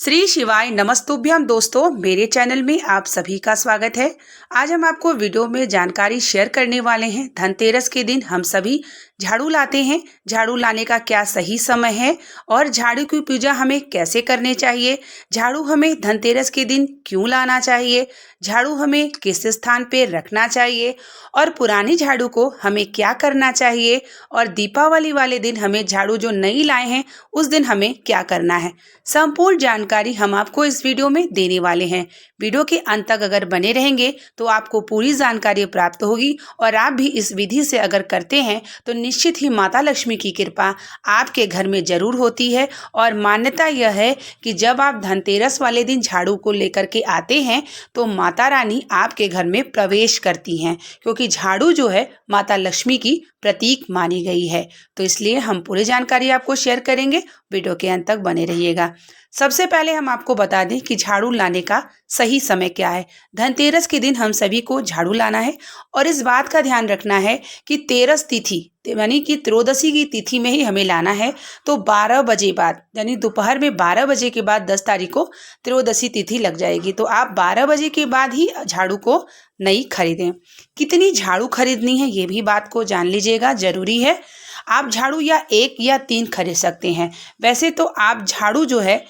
श्री शिवाय नमस्तुभ्यम दोस्तों, मेरे चैनल में आप सभी का स्वागत है। आज हम आपको वीडियो में जानकारी शेयर करने वाले हैं। धनतेरस के दिन हम सभी झाड़ू लाते हैं। झाड़ू लाने का क्या सही समय है और झाड़ू की पूजा हमें कैसे करनी चाहिए, झाड़ू हमें धनतेरस के दिन क्यों लाना चाहिए, झाड़ू हमें किस स्थान पे रखना चाहिए और पुरानी झाड़ू को हमें क्या करना चाहिए और दीपावली वाले दिन हमें झाड़ू जो नई लाए हैं उस दिन हमें क्या करना है, संपूर्ण जानकारी हम आपको इस वीडियो में देने वाले हैं। वीडियो के अंत तक अगर बने रहेंगे तो आपको पूरी जानकारी प्राप्त होगी और आप भी इस विधि से अगर करते हैं तो निश्चित ही माता लक्ष्मी की कृपा आपके घर में जरूर होती है। और मान्यता यह है कि जब आप धनतेरस वाले दिन झाड़ू को लेकर के आते हैं तो माता रानी आपके घर में प्रवेश करती हैं, क्योंकि झाड़ू जो है माता लक्ष्मी की प्रतीक मानी गई है। तो इसलिए हम पूरी जानकारी आपको शेयर करेंगे, वीडियो के अंत तक बने रहिएगा। सबसे पहले हम आपको बता दें कि झाड़ू लाने का सही समय क्या है। धनतेरस के दिन हम सभी को झाड़ू लाना है और इस बात का ध्यान रखना है कि तेरस तिथि यानी कि त्रयोदशी की तिथि में ही हमें लाना है। तो 12 बजे बाद यानी दोपहर में 12 बजे के बाद 10 तारीख को त्रयोदशी तिथि लग जाएगी। तो आप 12 बजे के बाद ही झाड़ू को नई खरीदें। कितनी झाड़ू खरीदनी है ये भी बात को जान लीजिएगा, जरूरी है। आप झाड़ू या 1 या 3 खरीद सकते हैं। वैसे तो आप झाड़ू जो है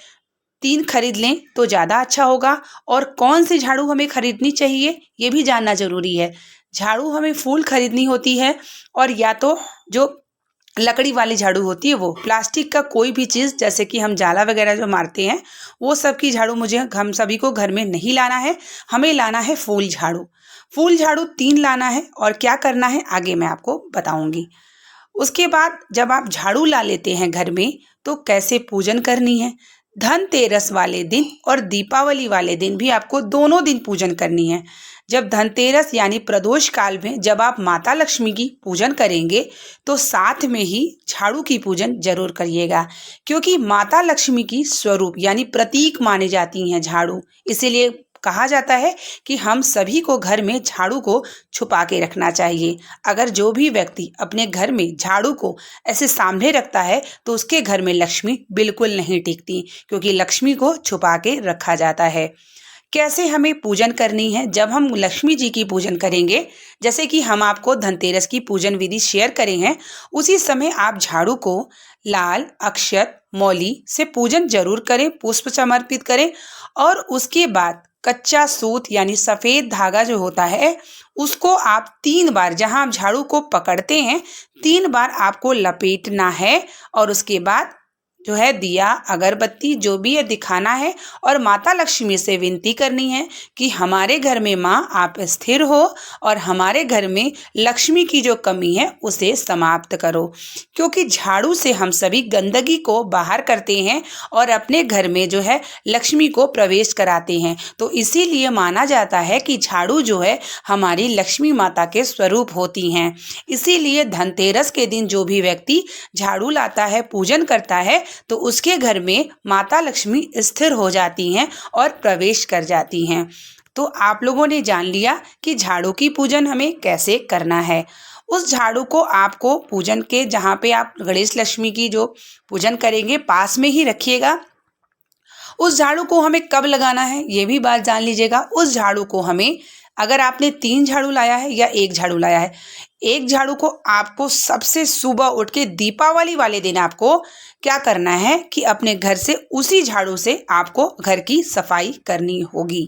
3 खरीद लें तो ज़्यादा अच्छा होगा। और कौन सी झाड़ू हमें खरीदनी चाहिए ये भी जानना ज़रूरी है। झाड़ू हमें फुल खरीदनी होती है और या तो जो लकड़ी वाली झाड़ू होती है वो, प्लास्टिक का कोई भी चीज़ जैसे कि हम जाला वगैरह जो मारते हैं वो सब की झाड़ू हम सभी को घर में नहीं लाना है। हमें लाना है फूल झाड़ू। फूल झाड़ू 3 लाना है और क्या करना है आगे मैं आपको बताऊंगी। उसके बाद जब आप झाड़ू ला लेते हैं घर में तो कैसे पूजन करनी है। धनतेरस वाले दिन और दीपावली वाले दिन भी आपको दोनों दिन पूजन करनी है। जब धनतेरस यानी प्रदोष काल में जब आप माता लक्ष्मी की पूजन करेंगे तो साथ में ही झाड़ू की पूजन जरूर करिएगा, क्योंकि माता लक्ष्मी की स्वरूप यानी प्रतीक माने जाती हैं झाड़ू। इसीलिए कहा जाता है कि हम सभी को घर में झाड़ू को छुपा के रखना चाहिए। अगर जो भी व्यक्ति अपने घर में झाड़ू को ऐसे सामने रखता है तो उसके घर में लक्ष्मी बिल्कुल नहीं टिकती, क्योंकि लक्ष्मी को छुपा के रखा जाता है। कैसे हमें पूजन करनी है जब हम लक्ष्मी जी की पूजन करेंगे, जैसे कि हम आपको धनतेरस की पूजन विधि शेयर करें हैं, उसी समय आप झाड़ू को लाल अक्षत मौली से पूजन जरूर करें, पुष्प समर्पित करें। और उसके बाद कच्चा सूत यानी सफ़ेद धागा जो होता है उसको आप 3 बार, जहां आप झाड़ू को पकड़ते हैं 3 बार आपको लपेटना है। और उसके बाद जो है दिया अगरबत्ती जो भी है दिखाना है और माता लक्ष्मी से विनती करनी है कि हमारे घर में माँ आप स्थिर हो और हमारे घर में लक्ष्मी की जो कमी है उसे समाप्त करो। क्योंकि झाड़ू से हम सभी गंदगी को बाहर करते हैं और अपने घर में जो है लक्ष्मी को प्रवेश कराते हैं। तो इसीलिए माना जाता है कि झाड़ू जो है हमारी लक्ष्मी माता के स्वरूप होती हैं। इसीलिए धनतेरस के दिन जो भी व्यक्ति झाड़ू लाता है, पूजन करता है, तो उसके घर में माता लक्ष्मी स्थिर हो जाती हैं और प्रवेश कर जाती हैं। तो आप लोगों ने जान लिया कि झाड़ू की पूजन हमें कैसे करना है। उस झाड़ू को आपको पूजन के जहाँ पे आप गणेश लक्ष्मी की जो पूजन करेंगे पास में ही रखिएगा। उस झाड़ू को हमें कब लगाना है ये भी बात जान लीजिएगा। उस झाड़ू को हमें, अगर आपने 3 झाड़ू लाया है या 1 झाड़ू लाया है, 1 झाड़ू को आपको सबसे सुबह उठ के दीपावली वाले दिन आपको क्या करना है कि अपने घर से उसी झाड़ू से आपको घर की सफाई करनी होगी।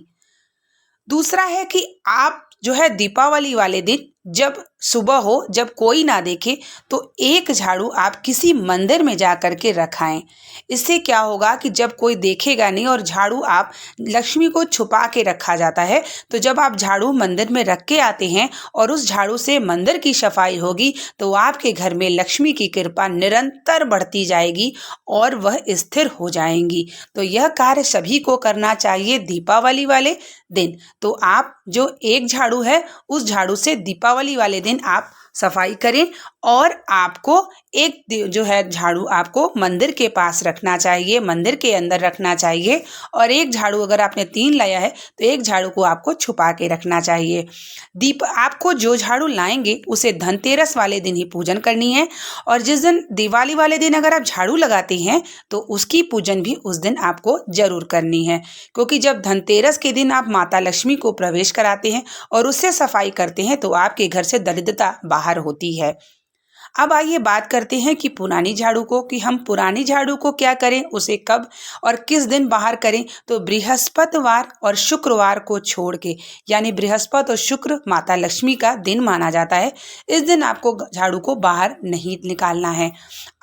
दूसरा है कि आप जो है दीपावली वाले दिन जब सुबह हो, जब कोई ना देखे, तो 1 झाड़ू आप किसी मंदिर में जा कर के रखाएं। इससे क्या होगा कि जब कोई देखेगा नहीं और झाड़ू आप लक्ष्मी को छुपा के रखा जाता है, तो जब आप झाड़ू मंदिर में रख के आते हैं और उस झाड़ू से मंदिर की सफाई होगी तो आपके घर में लक्ष्मी की कृपा निरंतर बढ़ती जाएगी और वह स्थिर हो जाएंगी। तो यह कार्य सभी को करना चाहिए दीपावली वाले दिन। तो आप जो 1 झाड़ू है उस झाड़ू से दीपावली वाले दिन आप सफाई करें। और आपको एक जो है झाड़ू आपको मंदिर के पास रखना चाहिए, मंदिर के अंदर रखना चाहिए। और एक झाड़ू अगर आपने 3 लाया है तो एक झाड़ू को आपको छुपा के रखना चाहिए। आपको जो झाड़ू लाएंगे उसे धनतेरस वाले दिन ही पूजन करनी है। और जिस दिन दिवाली वाले दिन अगर आप झाड़ू लगाते हैं तो उसकी पूजन भी उस दिन आपको जरूर करनी है, क्योंकि जब धनतेरस के दिन आप माता लक्ष्मी को प्रवेश कराते हैं और उससे सफाई करते हैं तो आपके घर से दरिद्रता बाहर होती है। अब आइए बात करते हैं कि पुरानी झाड़ू को, कि हम पुरानी झाड़ू को क्या करें, उसे कब और किस दिन बाहर करें। तो बृहस्पतिवार और शुक्रवार को छोड़ के, यानी बृहस्पति और शुक्र माता लक्ष्मी का दिन माना जाता है। इस दिन आपको झाड़ू को बाहर नहीं निकालना है,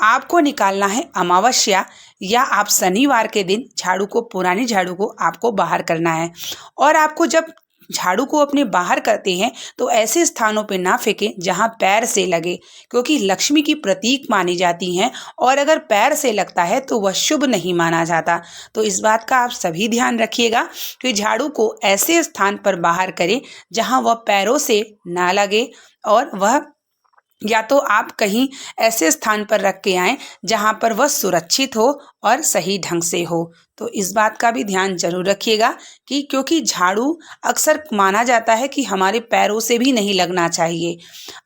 आपको निकालना है अमावस्या या आप शनिवार के दिन झाड़ू को, पुरानी झाड़ू को आपको बाहर करना है। और आपको जब झाड़ू को अपने बाहर करते हैं तो ऐसे स्थानों पे ना फेंकें जहां पैर से लगे, क्योंकि लक्ष्मी की प्रतीक मानी जाती हैं और अगर पैर से लगता है तो वह शुभ नहीं माना जाता। तो इस बात का आप सभी ध्यान रखिएगा कि झाड़ू को ऐसे स्थान पर बाहर करें जहां वह पैरों से ना लगे, और वह या तो आप कहीं ऐसे स्थान पर रख के आएं जहां पर वह सुरक्षित हो और सही ढंग से हो। तो इस बात का भी ध्यान जरूर रखिएगा कि क्योंकि झाड़ू अक्सर माना जाता है कि हमारे पैरों से भी नहीं लगना चाहिए।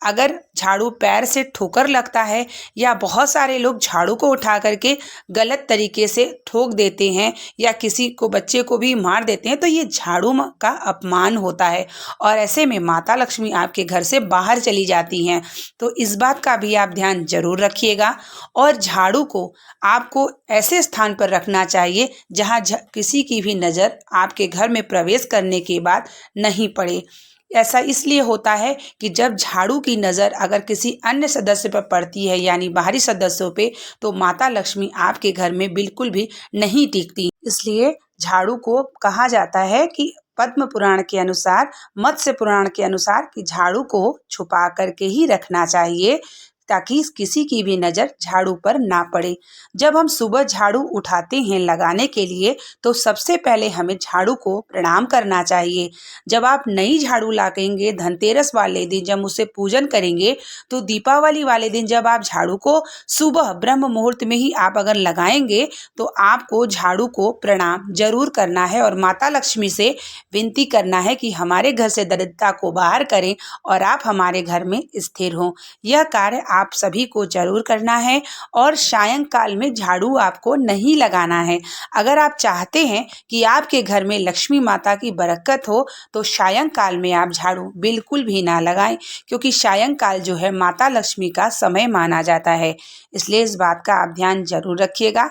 अगर झाड़ू पैर से ठोकर लगता है या बहुत सारे लोग झाड़ू को उठा करके गलत तरीके से ठोक देते हैं या किसी को, बच्चे को भी मार देते हैं, तो ये झाड़ू का अपमान होता है और ऐसे में माता लक्ष्मी आपके घर से बाहर चली जाती हैं। तो इस बात का भी आप ध्यान जरूर रखिएगा। और झाड़ू को आपको ऐसे स्थान पर रखना चाहिए जहां किसी की भी नज़र आपके घर में प्रवेश करने के बाद नहीं पड़े। ऐसा इसलिए होता है कि जब झाड़ू की नज़र अगर किसी अन्य सदस्य पर पड़ती है, यानी बाहरी सदस्यों पे, तो माता लक्ष्मी आपके घर में बिल्कुल भी नहीं टिकती। इसलिए झाड़ू को कहा जाता है कि पद्म पुराण के अनुसार, मत्स्य पुराण के अनुसार, कि झाड़ू को छुपा करके ही रखना चाहिए ताकि किसी की भी नज़र झाड़ू पर ना पड़े। जब हम सुबह झाड़ू उठाते हैं लगाने के लिए तो सबसे पहले हमें झाड़ू को प्रणाम करना चाहिए। जब आप नई झाड़ू लाएंगे धनतेरस वाले दिन, जब उसे पूजन करेंगे, तो दीपावली वाले दिन जब आप झाड़ू को सुबह ब्रह्म मुहूर्त में ही आप अगर लगाएंगे तो आपको झाड़ू को प्रणाम जरूर करना है और माता लक्ष्मी से विनती करना है कि हमारे घर से दरिद्रता को बाहर करें और आप हमारे घर में स्थिर हों। यह कार्य आप सभी को जरूर करना है। और सायंकाल में झाड़ू आपको नहीं लगाना है। अगर आप चाहते हैं कि आपके घर में लक्ष्मी माता की बरकत हो तो सायंकाल में आप झाड़ू बिल्कुल भी ना लगाएं, क्योंकि सायंकाल जो है माता लक्ष्मी का समय माना जाता है। इसलिए इस बात का आप ध्यान जरूर रखिएगा।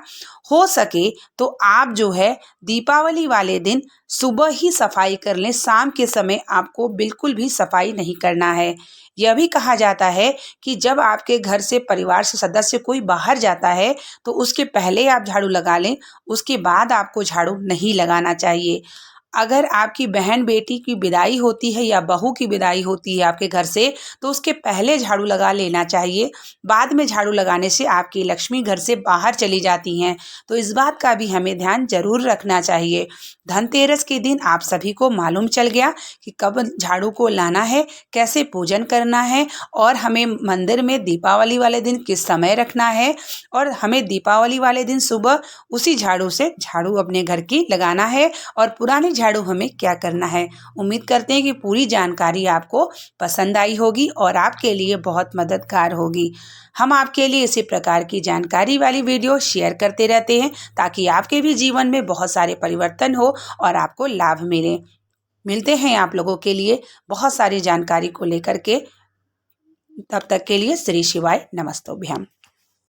हो सके तो आप जो है दीपावली वाले दिन सुबह ही सफाई कर लें, शाम के समय आपको बिल्कुल भी सफाई नहीं करना है। यह भी कहा जाता है कि जब आपके घर से परिवार से सदस्य कोई बाहर जाता है तो उसके पहले आप झाड़ू लगा लें, उसके बाद आपको झाड़ू नहीं लगाना चाहिए। अगर आपकी बहन बेटी की विदाई होती है या बहू की विदाई होती है आपके घर से, तो उसके पहले झाड़ू लगा लेना चाहिए। बाद में झाड़ू लगाने से आपकी लक्ष्मी घर से बाहर चली जाती हैं। तो इस बात का भी हमें ध्यान जरूर रखना चाहिए। धनतेरस के दिन आप सभी को मालूम चल गया कि कब झाड़ू को लाना है, कैसे पूजन करना है और हमें मंदिर में दीपावली वाले दिन किस समय रखना है, और हमें दीपावली वाले दिन सुबह उसी झाड़ू से झाड़ू अपने घर की लगाना है और पुरानी झाड़ू हमें क्या करना है। उम्मीद करते हैं कि पूरी जानकारी आपको पसंद आई होगी और आपके लिए बहुत मददगार होगी। हम आपके लिए इसी प्रकार की जानकारी वाली वीडियो शेयर करते रहते हैं ताकि आपके भी जीवन में बहुत सारे परिवर्तन हो और आपको लाभ मिले। मिलते हैं आप लोगों के लिए बहुत सारी जानकारी को लेकर के। तब तक के लिए श्री शिवाय नमस्तोभ्याम।